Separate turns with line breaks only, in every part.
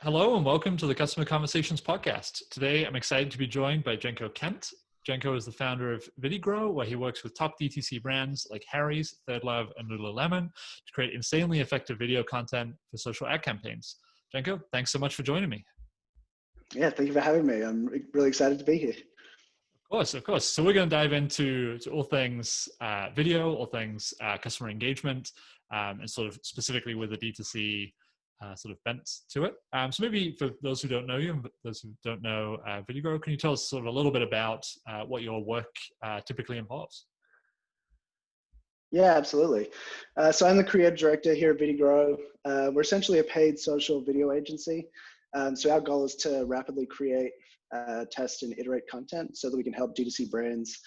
Hello and welcome to the Customer Conversations podcast. Today, I'm excited to be joined by Jenko Kent. Jenko is the founder of VideGrow, where he works with top DTC brands like Harry's, Third Love, and Lululemon to create insanely effective video content for social ad campaigns. Jenko, thanks so much for joining me.
Yeah, thank you for having me. I'm really excited to be here.
Of course. So we're going to dive into all things video, all things customer engagement, and sort of specifically with the D2C sort of bent to it. So maybe for those who don't know you and those who don't know VideGrow, can you tell us sort of a little bit about what your work typically involves?
Yeah, absolutely. So I'm the creative director here at VideGrow. We're essentially a paid social video agency. So our goal is to rapidly create, test, and iterate content so that we can help D2C brands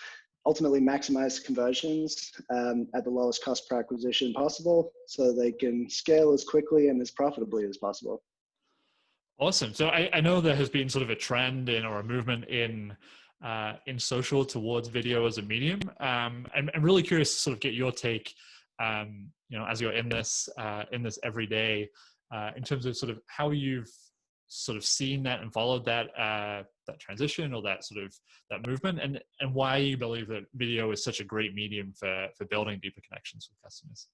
ultimately maximize conversions at the lowest cost per acquisition possible so they can scale as quickly and as profitably as possible.
Awesome. So I know there has been sort of a trend or a movement in social towards video as a medium. I'm really curious to sort of get your take, as you're in this every day, in terms of sort of how you've sort of seen that and followed that that transition or that sort of that movement, and why you believe that video is such a great medium for building deeper connections with customers.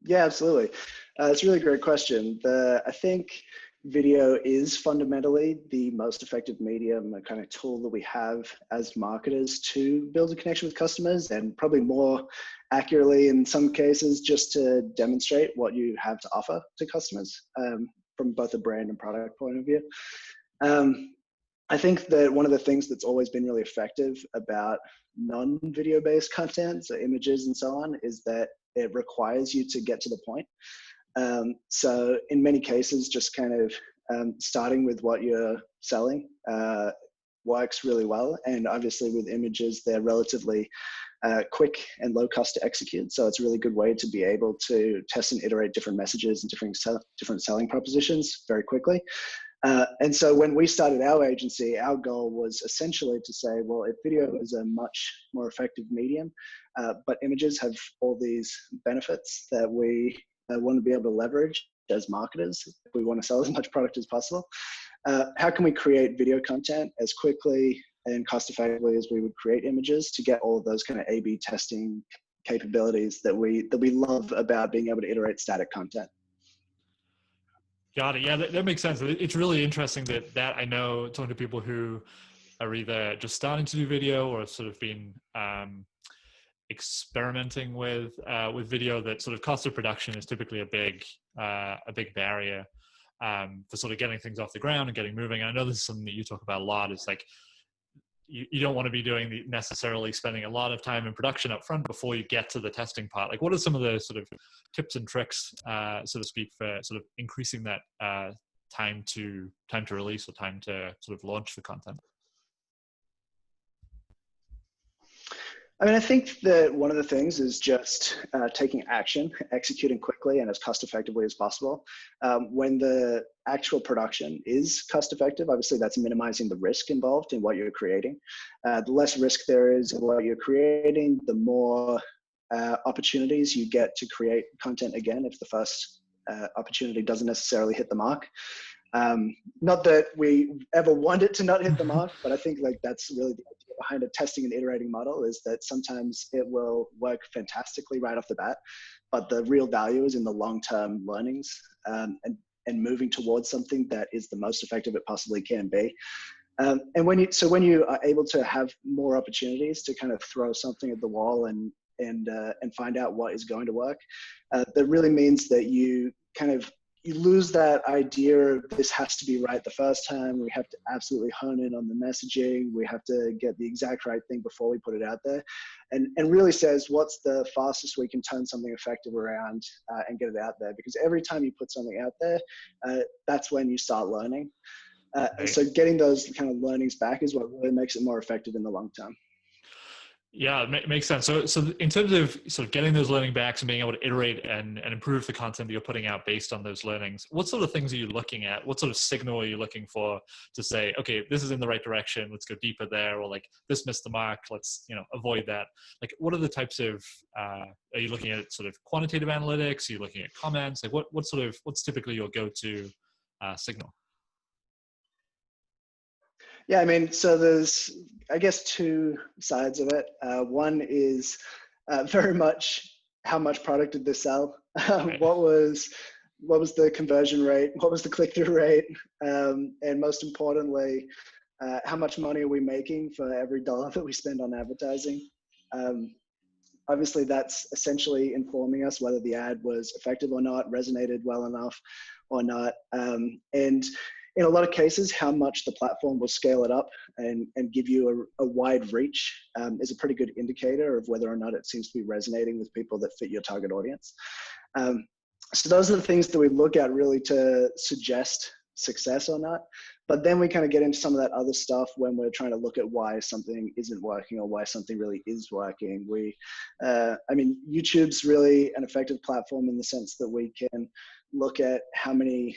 Yeah, absolutely. It's a really great question. I think video is fundamentally the most effective medium, a kind of tool that we have as marketers to build a connection with customers, and probably more accurately in some cases just to demonstrate what you have to offer to customers from both a brand and product point of view. I think that one of the things that's always been really effective about non-video based content, so images and so on, is that it requires you to get to the point. So in many cases, just kind of starting with what you're selling works really well. And obviously with images, they're relatively quick and low cost to execute. So it's a really good way to be able to test and iterate different messages and different selling propositions very quickly. And so when we started our agency, our goal was essentially to say, well, if video is a much more effective medium, but images have all these benefits that we want to be able to leverage as marketers if we want to sell as much product as possible. How can we create video content as quickly and cost effectively as we would create images to get all of those kind of A/B testing capabilities that we love about being able to iterate static content?
Got it. Yeah, that makes sense. It's really interesting that I know talking to people who are either just starting to do video or sort of been experimenting with video, that sort of cost of production is typically a big barrier for sort of getting things off the ground and getting moving. And I know this is something that you talk about a lot. It's like you don't want to be doing necessarily spending a lot of time in production up front before you get to the testing part. Like, what are some of the sort of tips and tricks, so to speak, for sort of increasing that time to release or time to sort of launch the content?
I mean, I think that one of the things is just taking action, executing quickly and as cost effectively as possible. When the actual production is cost effective, obviously that's minimizing the risk involved in what you're creating. The less risk there is in what you're creating, the more opportunities you get to create content again if the first opportunity doesn't necessarily hit the mark. Not that we ever want it to not hit the mark, but I think like that's really the idea behind a testing and iterating model, is that sometimes it will work fantastically right off the bat, but the real value is in the long-term learnings and moving towards something that is the most effective it possibly can be. And when you are able to have more opportunities to kind of throw something at the wall and find out what is going to work, that really means that you lose that idea of this has to be right the first time. We have to absolutely hone in on the messaging. We have to get the exact right thing before we put it out there, and really says what's the fastest we can turn something effective around and get it out there. Because every time you put something out there, that's when you start learning.
Right.
So getting those kind of learnings back is what really makes it more effective in the long term.
Yeah, it makes sense. So in terms of sort of getting those learning backs and being able to iterate and improve the content that you're putting out based on those learnings, what sort of things are you looking at? What sort of signal are you looking for to say, okay, this is in the right direction, let's go deeper there, or like this missed the mark, let's, avoid that. Like, what are the types of, are you looking at sort of quantitative analytics? Are you looking at comments? Like what's typically your go-to signal?
Yeah, I mean, so there's, I guess, two sides of it. One is very much how much product did this sell?
Right.
What was the conversion rate? What was the click-through rate? And most importantly, how much money are we making for every dollar that we spend on advertising? Obviously, that's essentially informing us whether the ad was effective or not, resonated well enough or not. And in a lot of cases, how much the platform will scale it up and give you a wide reach is a pretty good indicator of whether or not it seems to be resonating with people that fit your target audience. So those are the things that we look at really to suggest success or not. But then we kind of get into some of that other stuff when we're trying to look at why something isn't working or why something really is working. I mean, YouTube's really an effective platform in the sense that we can look at how many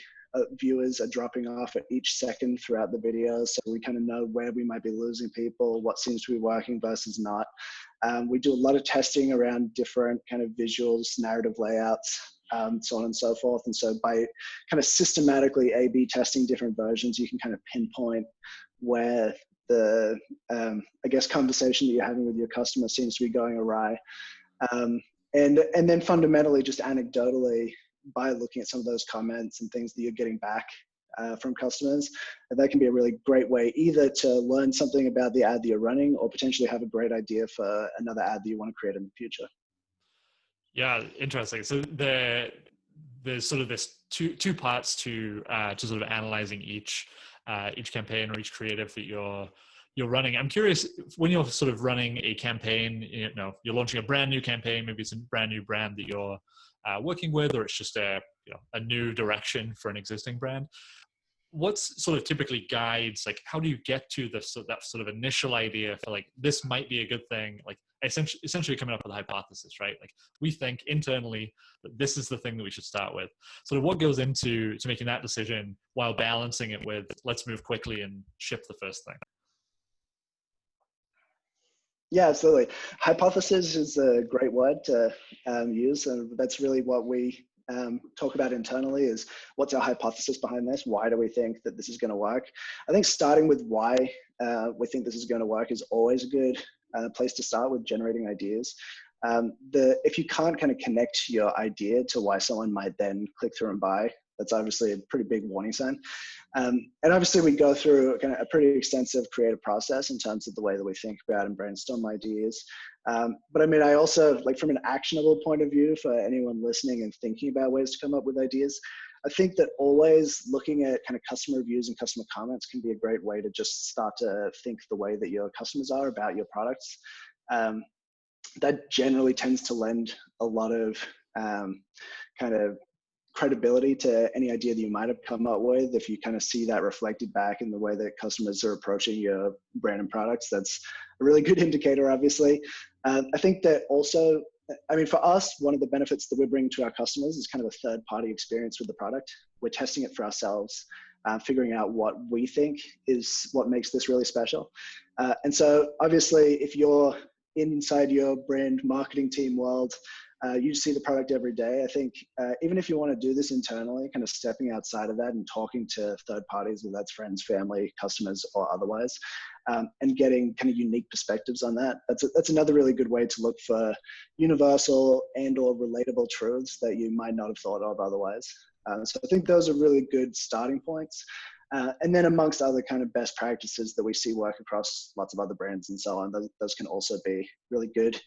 viewers are dropping off at each second throughout the video. So we kind of know where we might be losing people, what seems to be working versus not. We do a lot of testing around different kind of visuals, narrative layouts, so on and so forth. And so by kind of systematically A/B testing different versions, you can kind of pinpoint where the, I guess, conversation that you're having with your customer seems to be going awry. And then fundamentally, just anecdotally, by looking at some of those comments and things that you're getting back from customers, that can be a really great way either to learn something about the ad that you're running or potentially have a great idea for another ad that you want to create in the future.
Yeah, interesting. So there's sort of this two parts to sort of analyzing each campaign or each creative that you're running. I'm curious, when you're sort of running a campaign, you're launching a brand new campaign, maybe it's a brand new brand that you're working with, or it's just a new direction for an existing brand. What's sort of typically guides, like, how do you get to that sort of initial idea for like, this might be a good thing, like essentially coming up with a hypothesis, right? Like, we think internally that this is the thing that we should start with. Sort of what goes into making that decision while balancing it with, let's move quickly and ship the first thing.
Yeah, absolutely. Hypothesis is a great word to use, and that's really what we talk about internally is what's our hypothesis behind this? Why do we think that this is going to work? I think starting with why we think this is going to work is always a good place to start with generating ideas. If you can't kind of connect your idea to why someone might then click through and buy, that's obviously a pretty big warning sign. And obviously we go through kind of a pretty extensive creative process in terms of the way that we think about and brainstorm ideas. But I mean, I also, like, from an actionable point of view for anyone listening and thinking about ways to come up with ideas, I think that always looking at kind of customer reviews and customer comments can be a great way to just start to think the way that your customers are about your products. That generally tends to lend a lot of kind of credibility to any idea that you might have come up with. If you kind of see that reflected back in the way that customers are approaching your brand and products, that's a really good indicator, obviously. I think that also, I mean, for us, one of the benefits that we're bringing to our customers is kind of a third-party experience with the product. We're testing it for ourselves, figuring out what we think is what makes this really special. And so obviously, if you're inside your brand marketing team world, you see the product every day. I think even if you want to do this internally, kind of stepping outside of that and talking to third parties, whether that's friends, family, customers, or otherwise, and getting kind of unique perspectives on that, that's another really good way to look for universal and or relatable truths that you might not have thought of otherwise. So I think those are really good starting points. And then amongst other kind of best practices that we see work across lots of other brands and so on, those can also be really good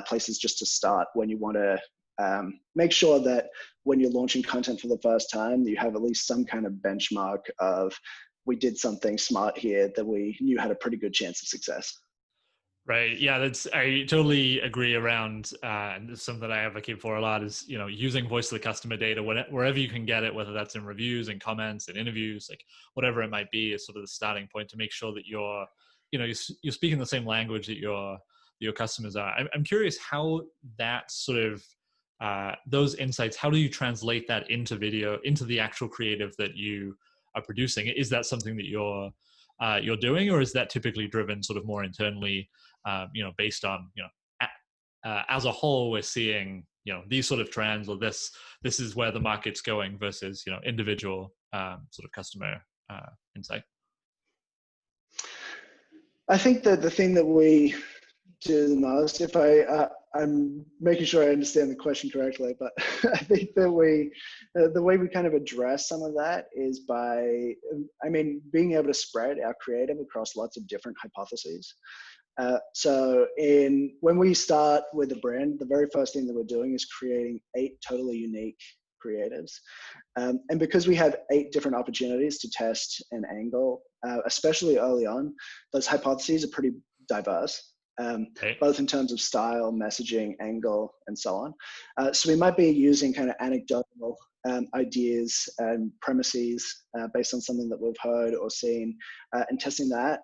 places just to start when you want to make sure that when you're launching content for the first time, you have at least some kind of benchmark of, we did something smart here that we knew had a pretty good chance of success.
Right. Yeah, I totally agree around, and it's something that I advocate for a lot is, using voice of the customer data wherever you can get it, whether that's in reviews and comments and interviews, like whatever it might be, is sort of the starting point to make sure that you're speaking the same language that your customers are. I'm curious how that sort of those insights, how do you translate that into video, into the actual creative that you are producing? Is that something that you're doing, or is that typically driven sort of more internally, based on, as a whole, we're seeing, these sort of trends, or this is where the market's going versus, individual sort of customer insight?
I think that the thing that we do the most, if I'm making sure I understand the question correctly, but I think that the way we kind of address some of that is by, being able to spread our creative across lots of different hypotheses. When we start with a brand, the very first thing that we're doing is creating 8 totally unique creatives. And because we have 8 different opportunities to test an angle, especially early on, those hypotheses are pretty diverse, both in terms of style, messaging, angle, and so on. So we might be using kind of anecdotal ideas and premises based on something that we've heard or seen, and testing that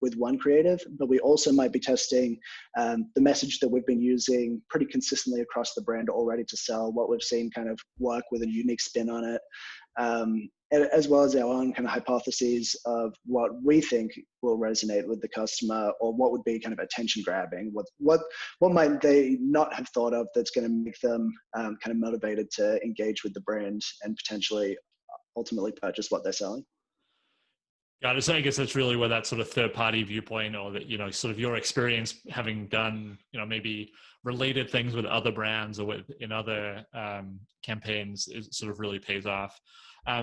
with one creative, but we also might be testing the message that we've been using pretty consistently across the brand already to sell, what we've seen kind of work with a unique spin on it, as well as our own kind of hypotheses of what we think will resonate with the customer, or what would be kind of attention grabbing, what might they not have thought of that's going to make them kind of motivated to engage with the brand and potentially ultimately purchase what they're selling.
Got it. So I guess that's really where that sort of third-party viewpoint, or that, sort of your experience having done, maybe related things with other brands or in other campaigns, it sort of really pays off.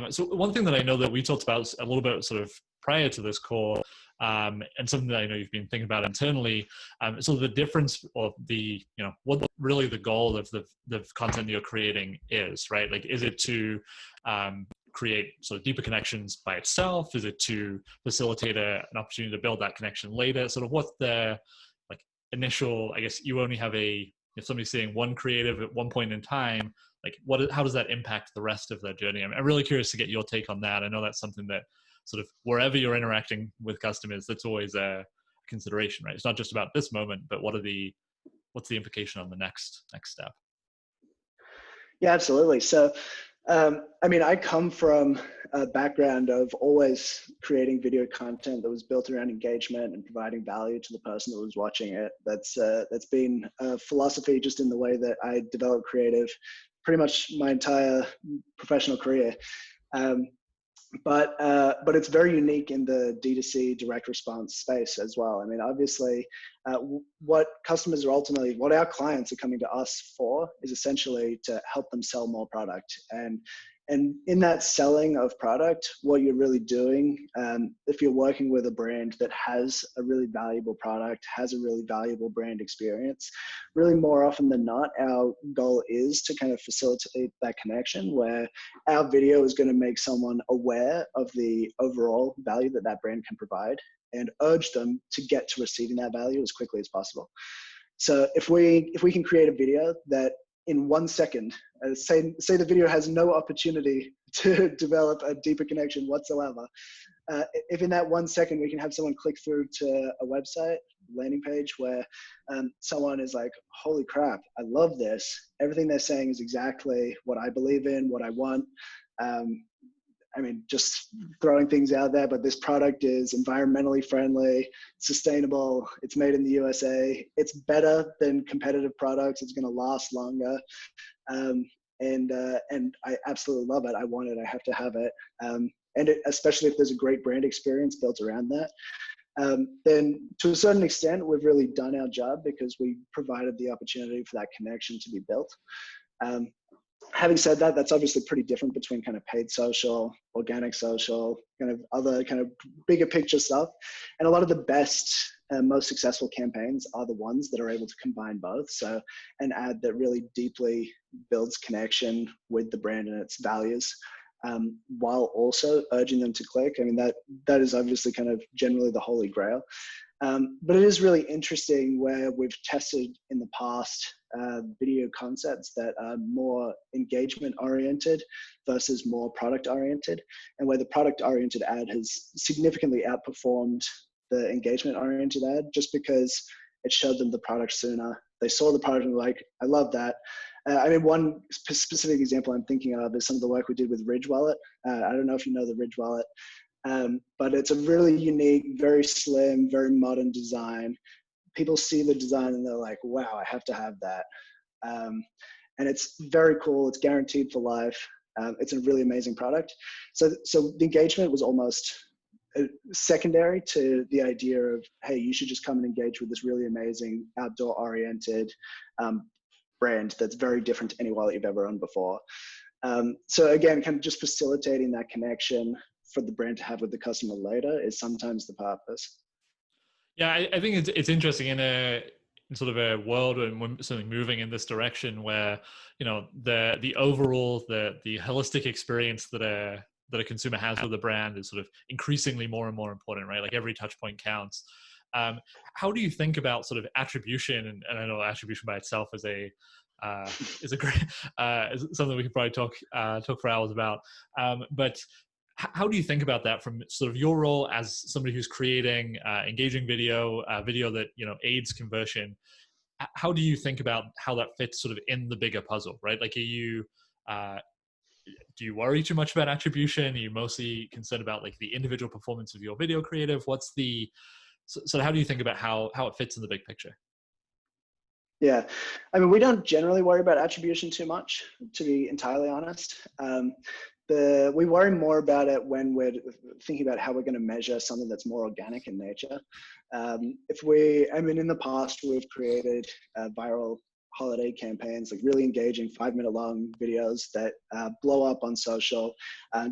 So one thing that I know that we talked about a little bit sort of prior to this call, and something that I know you've been thinking about internally, so the difference of the, what really the goal of the content that you're creating is, right? Like, is it to create sort of deeper connections by itself? Is it to facilitate an opportunity to build that connection later? Sort of what's the initial, I guess you only have if somebody's seeing one creative at one point in time, how does that impact the rest of their journey? I'm really curious to get your take on that. I know that's something that sort of wherever you're interacting with customers, that's always a consideration, right? It's not just about this moment, but what's the implication on the next step?
Yeah, absolutely. So, I come from a background of always creating video content that was built around engagement and providing value to the person that was watching it. That's been a philosophy just in the way that I develop creative pretty much my entire professional career. But it's very unique in the D2C direct response space as well. Obviously, what customers are ultimately, what our clients are coming to us for is essentially to help them sell more product. And in that selling of product, what you're really doing, if you're working with a brand that has a really valuable product, has a really valuable brand experience, really more often than not, our goal is to kind of facilitate that connection where our video is going to make someone aware of the overall value that that brand can provide and urge them to get to receiving that value as quickly as possible. So if we can create a video that in 1 second, say the video has no opportunity to develop a deeper connection whatsoever. If in that 1 second we can have someone click through to a website, landing page, where someone is like, holy crap, I love this. Everything they're saying is exactly what I believe in, what I want. Just throwing things out there, but this product is environmentally friendly, sustainable, it's made in the USA, it's better than competitive products, it's going to last longer. And I absolutely love it. I want it, I have to have it. Especially if there's a great brand experience built around that. Then to a certain extent, we've really done our job because we provided the opportunity for that connection to be built. Having said that, that's obviously pretty different between kind of paid social, organic social, kind of other kind of bigger picture stuff. And a lot of the best and most successful campaigns are the ones that are able to combine both. So an ad that really deeply builds connection with the brand and its values, while also urging them to click. That is obviously kind of generally the holy grail. But it is really interesting where we've tested in the past video concepts that are more engagement oriented versus more product oriented, and where the product oriented ad has significantly outperformed the engagement oriented ad, just because It showed them the product sooner. They saw the product and were like, I love that. I mean, one specific example I'm thinking of is some of the work we did with Ridge Wallet. I don't know if you know the Ridge Wallet, but it's a really unique, very slim, very modern design. People see the design and they're like, wow, I have to have that. And it's very cool. It's guaranteed for life. It's a really amazing product. So the engagement was almost secondary to the idea of, hey, you should just come and engage with this really amazing outdoor oriented brand that's very different to any wallet you've ever owned before. So again, kind of just facilitating that connection for the brand to have with the customer later is sometimes the purpose.
Yeah, I think it's interesting in sort of a world and when something moving in this direction where, you know, the overall the holistic experience that a consumer has with the brand is sort of increasingly more and more important, right? Like every touch point counts. How do you think about sort of attribution? And I know attribution by itself is a great is something we could probably talk for hours about. But how do you think about that from sort of your role as somebody who's creating engaging video, video that, you know, aids conversion? How do you think about how that fits sort of in the bigger puzzle, right? Like, are you do you worry too much about attribution? Are you mostly concerned about like the individual performance of your video creative? What's the so how do you think about how it fits in the big picture?
Yeah, I mean, we don't generally worry about attribution too much, to be entirely honest. We worry more about it when we're thinking about how we're going to measure something that's more organic in nature. I mean, in the past, we've created viral holiday campaigns, like really engaging 5-minute long videos that blow up on social,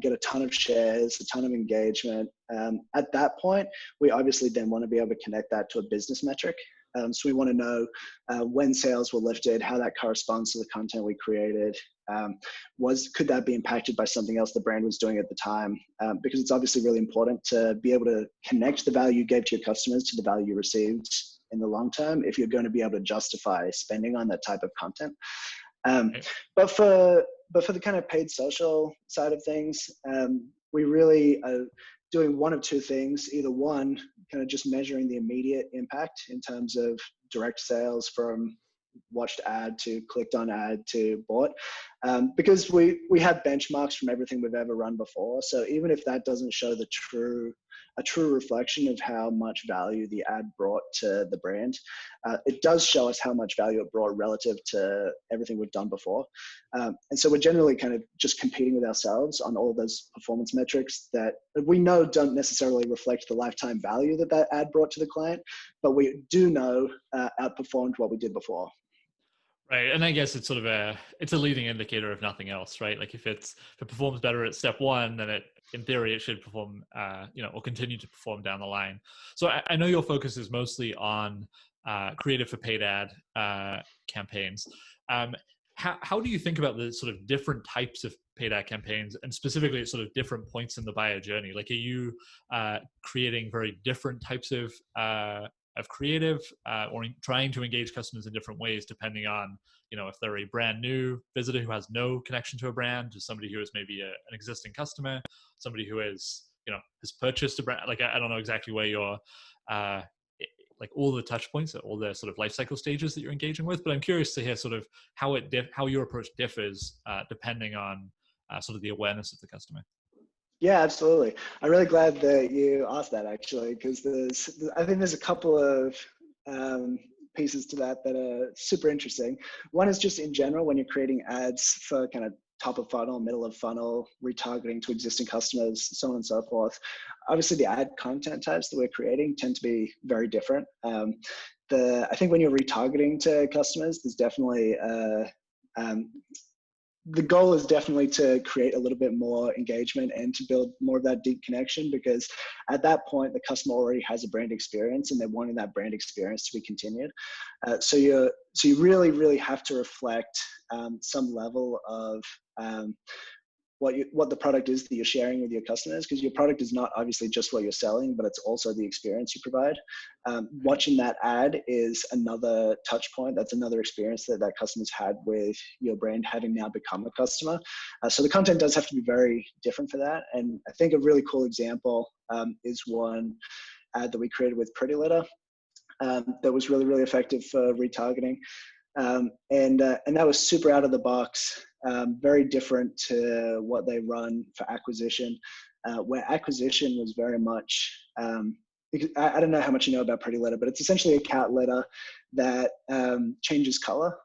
get a ton of shares, a ton of engagement. At that point, we obviously then want to be able to connect that to a business metric. So we want to know when sales were lifted, how that corresponds to the content we created. Could that be impacted by something else the brand was doing at the time? Because it's obviously really important to be able to connect the value you gave to your customers to the value you received in the long term if you're going to be able to justify spending on that type of content. But for the kind of paid social side of things, we really are doing one of two things. Either one, kind of just measuring the immediate impact in terms of direct sales from watched ad to clicked on ad to bought, because we have benchmarks from everything we've ever run before. So even if that doesn't show a true reflection of how much value the ad brought to the brand, it does show us how much value it brought relative to everything we've done before. And so we're generally kind of just competing with ourselves on all those performance metrics that we know don't necessarily reflect the lifetime value that ad brought to the client, but we do know outperformed what we did before.
Right, and I guess it's sort of it's a leading indicator of nothing else, right? Like if it performs better at step one, then in theory it should perform, or continue to perform down the line. So I know your focus is mostly on creative for paid ad campaigns. How do you think about the sort of different types of paid ad campaigns, and specifically at sort of different points in the buyer journey? Like, are you creating very different types of creative or trying to engage customers in different ways depending on, if they're a brand new visitor who has no connection to a brand, to somebody who is maybe an existing customer, somebody who is, has purchased a brand? Like, I don't know exactly where you're, like all the touch points, all the sort of life cycle stages that you're engaging with, but I'm curious to hear sort of how your approach differs depending on sort of the awareness of the customer.
Yeah, absolutely. I'm really glad that you asked that, actually, because I think there's a couple of pieces to that are super interesting. One is just in general, when you're creating ads for kind of top of funnel, middle of funnel, retargeting to existing customers, so on and so forth. Obviously, the ad content types that we're creating tend to be very different. I think when you're retargeting to customers, there's definitely the goal is definitely to create a little bit more engagement and to build more of that deep connection, because at that point, the customer already has a brand experience and they're wanting that brand experience to be continued. So you really, really have to reflect some level of what the product is that you're sharing with your customers, because your product is not obviously just what you're selling, but it's also the experience you provide. Watching that ad is another touch point. That's another experience that customer's had with your brand, having now become a customer. So the content does have to be very different for that. And I think a really cool example is one ad that we created with Pretty Litter. that was really, really effective for retargeting. And that was super out of the box, very different to what they run for acquisition, where acquisition was very much, I don't know how much you know about Pretty Litter, but it's essentially a cat litter that changes color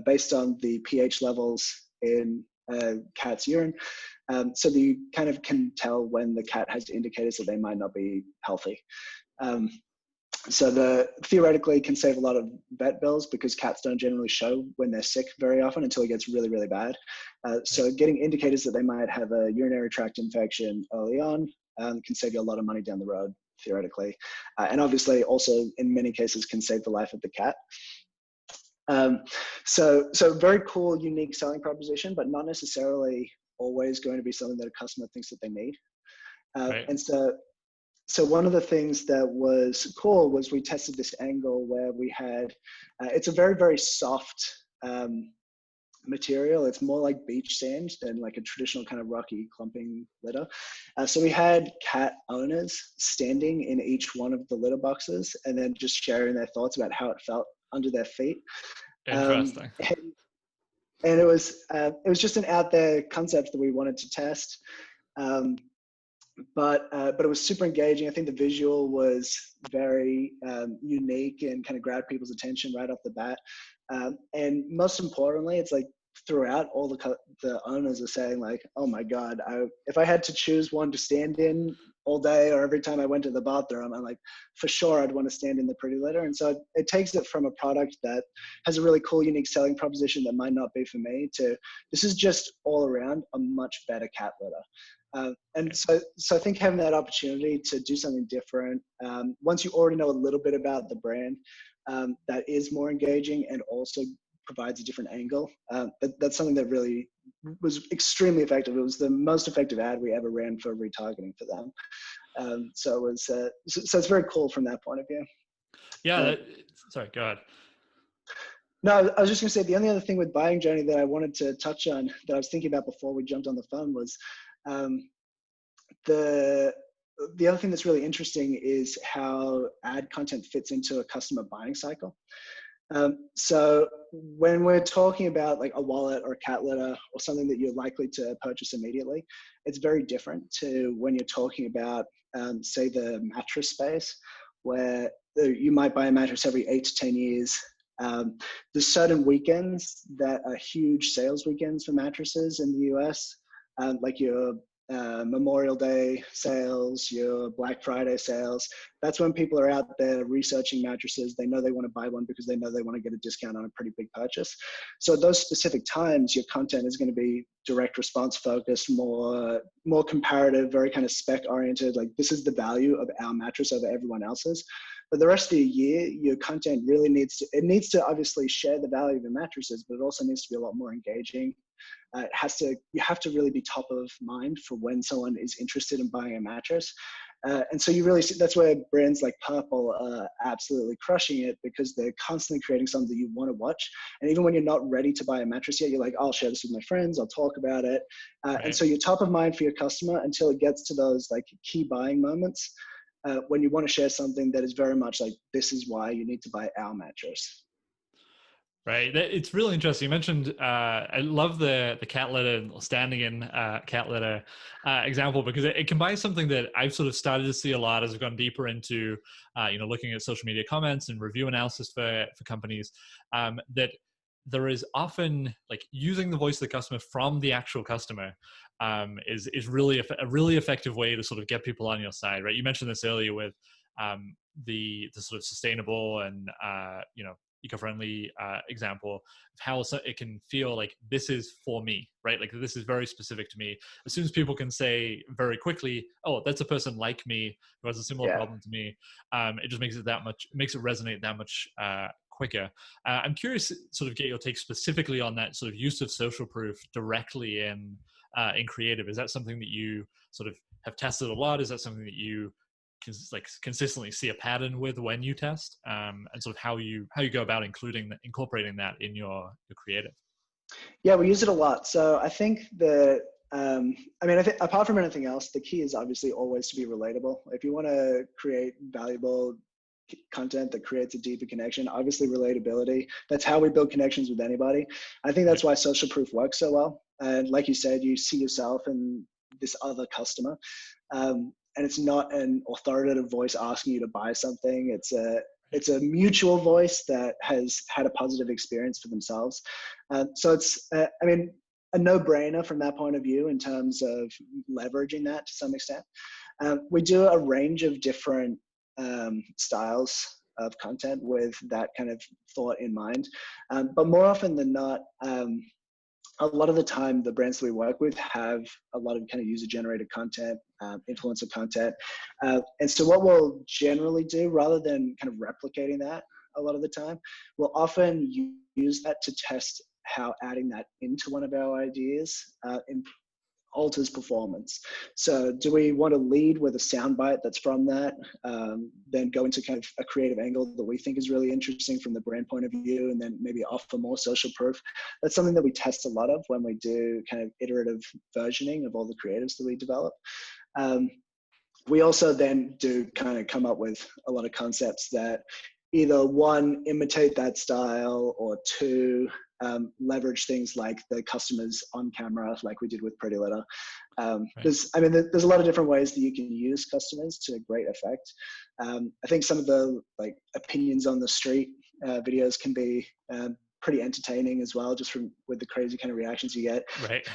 based on the pH levels in cat's urine. So that you kind of can tell when the cat has indicators that they might not be healthy. So theoretically can save a lot of vet bills because cats don't generally show when they're sick very often until it gets really, really bad. So getting indicators that they might have a urinary tract infection early on can save you a lot of money down the road, theoretically. And obviously also in many cases can save the life of the cat. So very cool, unique selling proposition, but not necessarily always going to be something that a customer thinks that they need.
Right.
And so one of the things that was cool was we tested this angle where we had, it's a very, very soft material. It's more like beach sand than like a traditional kind of rocky clumping litter. So we had cat owners standing in each one of the litter boxes and then just sharing their thoughts about how it felt under their feet.
Interesting.
And it was just an out there concept that we wanted to test. But it was super engaging. I think the visual was very unique and kind of grabbed people's attention right off the bat. And most importantly, it's like throughout all the owners are saying like, oh my God, if I had to choose one to stand in all day or every time I went to the bathroom, I'm like, for sure I'd want to stand in the Pretty Litter. And so it takes it from a product that has a really cool, unique selling proposition that might not be for me to this is just all around a much better cat litter. And so I think having that opportunity to do something different, once you already know a little bit about the brand, that is more engaging and also provides a different angle. That's something that really was extremely effective. It was the most effective ad we ever ran for retargeting for them. So it's very cool from that point of view.
Yeah. Sorry, go ahead.
No, I was just going to say the only other thing with buying journey that I wanted to touch on that I was thinking about before we jumped on the phone was the other thing that's really interesting is how ad content fits into a customer buying cycle. So when we're talking about like a wallet or a cat litter or something that you're likely to purchase immediately, it's very different to when you're talking about, say, the mattress space, where you might buy a mattress every 8 to 10 years. There's certain weekends that are huge sales weekends for mattresses in the US, like your Memorial Day sales, your Black Friday sales. That's when people are out there researching mattresses. They know they want to buy one because they know they want to get a discount on a pretty big purchase. So at those specific times, your content is going to be direct response focused, more comparative, very kind of spec oriented. Like this is the value of our mattress over everyone else's. But the rest of the year, your content really needs to obviously share the value of the mattresses, but it also needs to be a lot more engaging. You have to really be top of mind for when someone is interested in buying a mattress. And so you really see, that's where brands like Purple are absolutely crushing it, because they're constantly creating something that you want to watch. And even when you're not ready to buy a mattress yet, you're like, I'll share this with my friends, I'll talk about it. Right. And so you're top of mind for your customer until it gets to those like key buying moments when you want to share something that is very much like, this is why you need to buy our mattress.
Right. It's really interesting. You mentioned, I love the cat litter, standing in cat litter example, because it combines something that I've sort of started to see a lot as I've gone deeper into, looking at social media comments and review analysis for companies, that there is often like using the voice of the customer from the actual customer is really a really effective way to sort of get people on your side, right? You mentioned this earlier with the sort of sustainable and, eco-friendly example of how it can feel like this is for me, right? Like this is very specific to me. As soon as people can say very quickly, oh, that's a person like me who has a similar problem to me, it just makes it resonate that much quicker. I'm curious to sort of get your take specifically on that sort of use of social proof directly in creative. Is that something that you sort of have tested a lot? Is that something that you consistently see a pattern with when you test, and sort of how you go about incorporating that in your creative?
Yeah, we use it a lot. So I think that, I think apart from anything else, the key is obviously always to be relatable. If you want to create valuable content that creates a deeper connection. Obviously relatability, that's how we build connections with anybody. I think that's why social proof works so well. And like you said, you see yourself and this other customer. And it's not an authoritative voice asking you to buy something. It's a mutual voice that has had a positive experience for themselves. So it's, a no-brainer from that point of view in terms of leveraging that to some extent. We do a range of different styles of content with that kind of thought in mind. But more often than not, a lot of the time, the brands that we work with have a lot of kind of user-generated content, influencer content. And so what we'll generally do, rather than kind of replicating that a lot of the time, we'll often use that to test how adding that into one of our ideas alters performance. So do we want to lead with a soundbite that's from that, then go into kind of a creative angle that we think is really interesting from the brand point of view, and then maybe offer more social proof? That's something that we test a lot of when we do kind of iterative versioning of all the creatives that we develop. We also then do kind of come up with a lot of concepts that either one, imitate that style, or two, leverage things like the customers on camera, like we did with Pretty Litter. There's a lot of different ways that you can use customers to great effect. I think some of the like opinions on the street videos can be pretty entertaining as well, just with the crazy kind of reactions you get.
Right.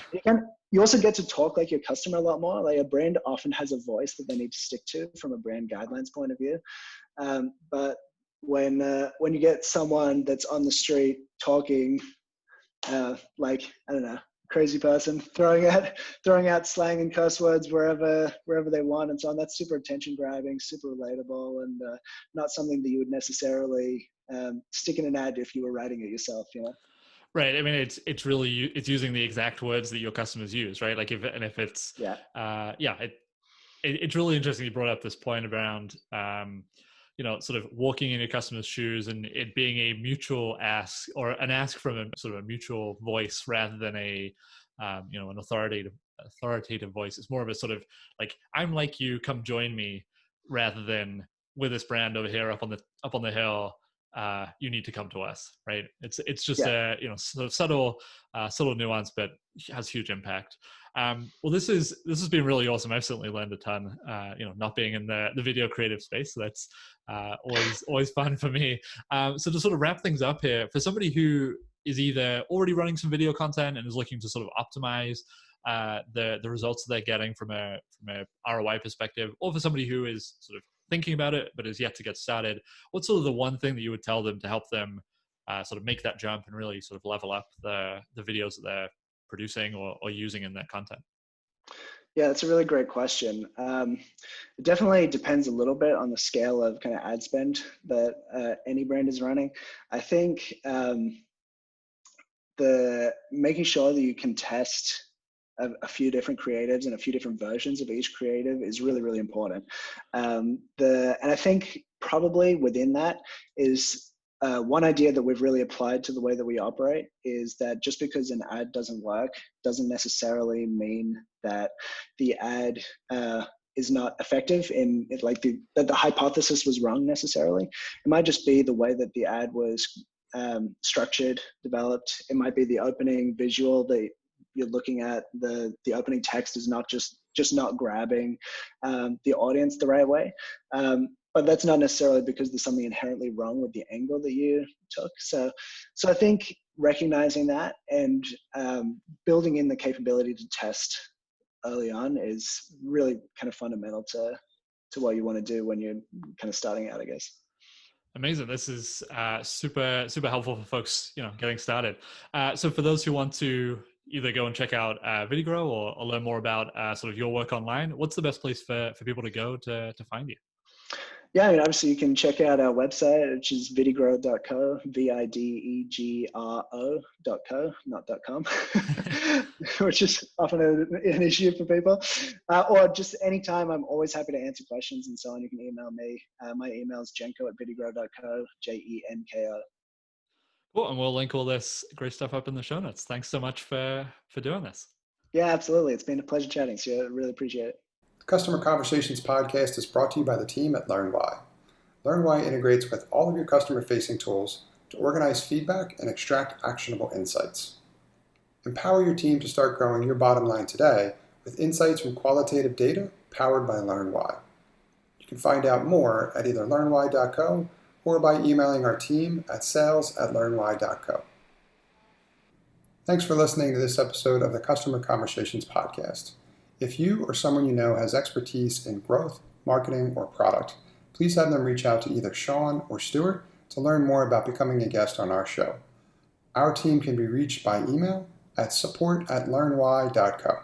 You also get to talk like your customer a lot more. Like a brand often has a voice that they need to stick to from a brand guidelines point of view. But when you get someone that's on the street talking like, I don't know, crazy person throwing out slang and curse words wherever they want and so on, that's super attention grabbing, super relatable, and not something that you would necessarily stick in an ad if you were writing it yourself, you know?
Right. I mean, it's really, it's using the exact words that your customers use, right? Like if it's, it's really interesting you brought up this point around, sort of walking in your customer's shoes and it being a mutual ask, or an ask from a sort of a mutual voice rather than an authoritative voice. It's more of a sort of like, I'm like you, come join me, rather than with this brand over here up on the hill, you need to come to us, right? It's just a sort of subtle nuance, but has huge impact. Well, this has been really awesome. I've certainly learned a ton. Not being in the video creative space, so that's always fun for me. So to sort of wrap things up here, for somebody who is either already running some video content and is looking to sort of optimize the results that they're getting from a ROI perspective, or for somebody who is sort of thinking about it but is yet to get started, what's sort of the one thing that you would tell them to help them sort of make that jump and really sort of level up the videos that they're producing or using in their content?
Yeah, that's a really great question. It definitely depends a little bit on the scale of kind of ad spend that any brand is running. I think the making sure that you can test a few different creatives and a few different versions of each creative is really, really important. And I think probably within that is one idea that we've really applied to the way that we operate is that just because an ad doesn't work doesn't necessarily mean that the ad is not effective in it, like that the hypothesis was wrong necessarily. It might just be the way that the ad was structured, developed. It might be the opening visual that you're looking at, the opening text is not just not grabbing the audience the right way. But that's not necessarily because there's something inherently wrong with the angle that you took. So I think recognizing that and building in the capability to test early on is really kind of fundamental to what you want to do when you're kind of starting out, I guess.
Amazing. This is super helpful for folks, getting started. So for those who want to either go and check out VideGrow or learn more about sort of your work online, what's the best place for people to go to find you?
Yeah, I mean, obviously you can check out our website, which is videgro.co, VideGro.co, not .com, which is often an issue for people. Or just anytime, I'm always happy to answer questions and so on. You can email me. My email is jenko@videgro.co, JENKO.
Cool, and we'll link all this great stuff up in the show notes. Thanks so much for doing this.
Yeah, absolutely. It's been a pleasure chatting. So I really appreciate it.
The Customer Conversations podcast is brought to you by the team at LearnWhy. LearnWhy integrates with all of your customer-facing tools to organize feedback and extract actionable insights. Empower your team to start growing your bottom line today with insights from qualitative data powered by LearnWhy. You can find out more at either learnwhy.co or by emailing our team at sales@learnwhy.co. Thanks for listening to this episode of the Customer Conversations podcast. If you or someone you know has expertise in growth, marketing, or product, please have them reach out to either Sean or Stuart to learn more about becoming a guest on our show. Our team can be reached by email at support@learnwhy.co.